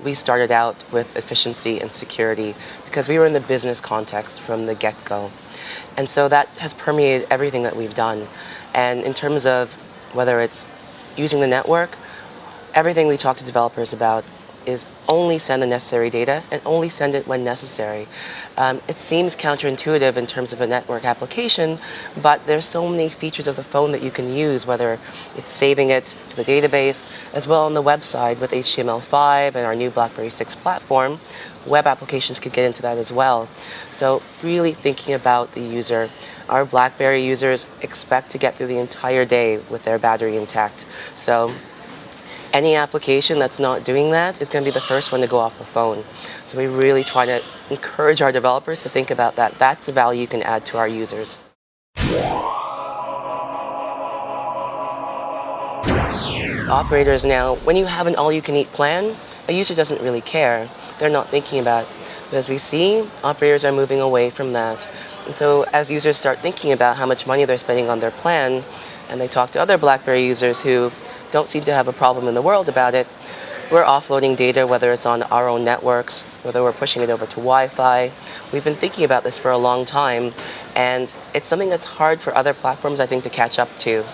we started out with efficiency and security because we were in the business context from the get-go. And so that has permeated everything that we've done. And in terms of whether it's using the network, everything we talk to developers about is only send the necessary data and only send it when necessary. It seems counterintuitive in terms of a network application, but there's so many features of the phone that you can use, whether it's saving it to the database, as well on the website with HTML5 and our new BlackBerry 6 platform. Web applications could get into that as well. So really thinking about the user. Our BlackBerry users expect to get through the entire day with their battery intact. So any application that's not doing that is going to be the first one to go off the phone. So we really try to encourage our developers to think about that. That's the value you can add to our users. Operators now, when you have an all-you-can-eat plan, a user doesn't really care. They're not thinking about it. But as we see, operators are moving away from that. And so as users start thinking about how much money they're spending on their plan, and they talk to other BlackBerry users who don't seem to have a problem in the world about it, we're offloading data, whether it's on our own networks, whether we're pushing it over to Wi-Fi. We've been thinking about this for a long time, and it's something that's hard for other platforms, I think, to catch up to.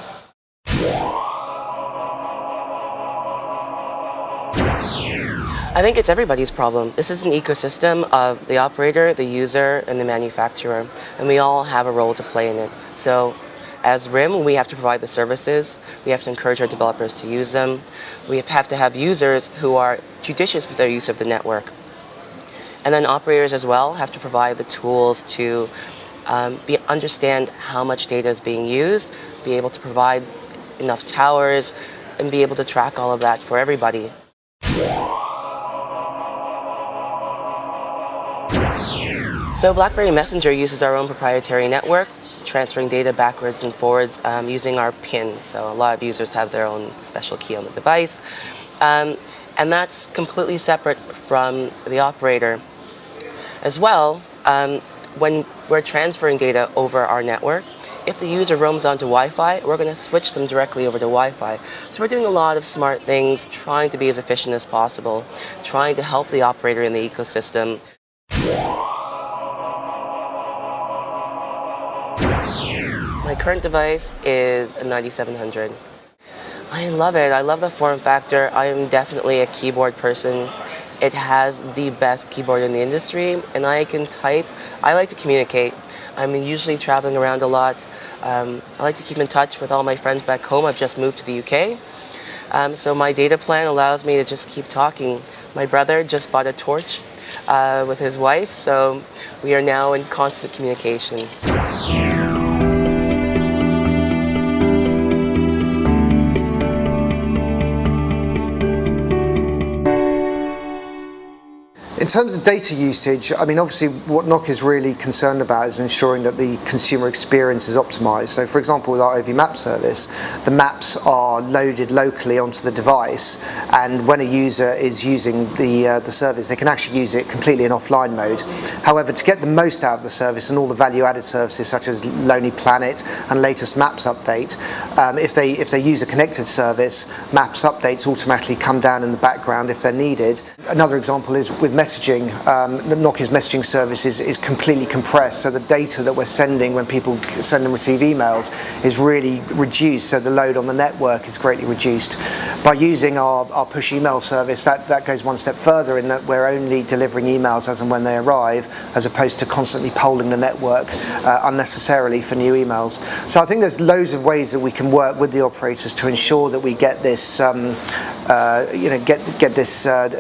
I think it's everybody's problem. This is an ecosystem of the operator, the user, and the manufacturer, and we all have a role to play in it. So as RIM, we have to provide the services. We have to encourage our developers to use them. We have to have users who are judicious with their use of the network. And then operators as well have to provide the tools to understand how much data is being used, be able to provide enough towers, and be able to track all of that for everybody. So BlackBerry Messenger uses our own proprietary network, transferring data backwards and forwards using our PIN. So a lot of users have their own special key on the device. And that's completely separate from the operator. As well, when we're transferring data over our network, if the user roams onto Wi-Fi, we're going to switch them directly over to Wi-Fi. So we're doing a lot of smart things, trying to be as efficient as possible, trying to help the operator in the ecosystem. My current device is a 9700. I love it. I love the form factor. I am definitely a keyboard person. It has the best keyboard in the industry, and I can type. I like to communicate. I'm usually traveling around a lot. I like to keep in touch with all my friends back home. I've just moved to the UK. So my data plan allows me to just keep talking. My brother just bought a torch with his wife, so we are now in constant communication. In terms of data usage, I mean, obviously what Nokia is really concerned about is ensuring that the consumer experience is optimized. So for example, with our OV map service, the maps are loaded locally onto the device, and when a user is using the service, they can actually use it completely in offline mode. However, to get the most out of the service and all the value-added services such as Lonely Planet and latest Maps update, if they use a connected service, Maps updates automatically come down in the background if they're needed. Another example is with messaging. Nokia's messaging service is completely compressed, so the data that we're sending when people send and receive emails is really reduced, so the load on the network is greatly reduced. By using our push email service, that goes one step further in that we're only delivering emails as and when they arrive, as opposed to constantly polling the network unnecessarily for new emails. So I think there's loads of ways that we can work with the operators to ensure that we get this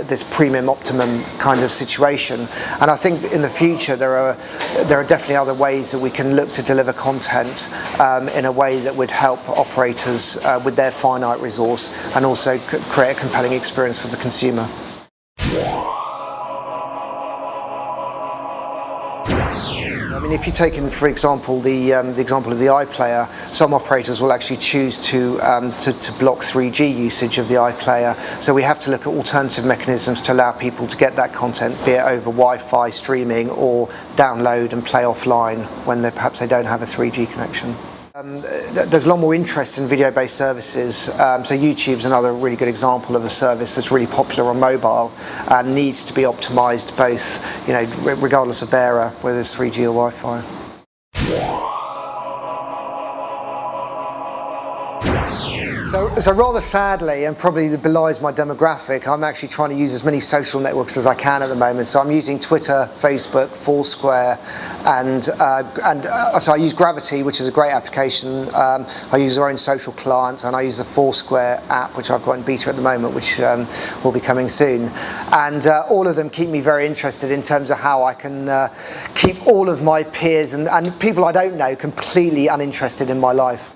this premium optimum kind of situation. And I think in the future there are definitely other ways that we can look to deliver content in a way that would help operators with their finite resource and also create a compelling experience for the consumer. I mean, if you take in, for example, the example of the iPlayer, some operators will actually choose to block 3G usage of the iPlayer. So we have to look at alternative mechanisms to allow people to get that content, be it over Wi-Fi streaming or download and play offline when perhaps they don't have a 3G connection. There's a lot more interest in video-based services, so YouTube's another really good example of a service that's really popular on mobile and needs to be optimized both, regardless of bearer, whether it's 3G or Wi-Fi. So rather sadly, and probably belies my demographic, I'm actually trying to use as many social networks as I can at the moment. So I'm using Twitter, Facebook, Foursquare, and so I use Gravity, which is a great application. I use our own social clients, and I use the Foursquare app, which I've got in beta at the moment, which will be coming soon. And all of them keep me very interested in terms of how I can keep all of my peers and people I don't know completely uninterested in my life.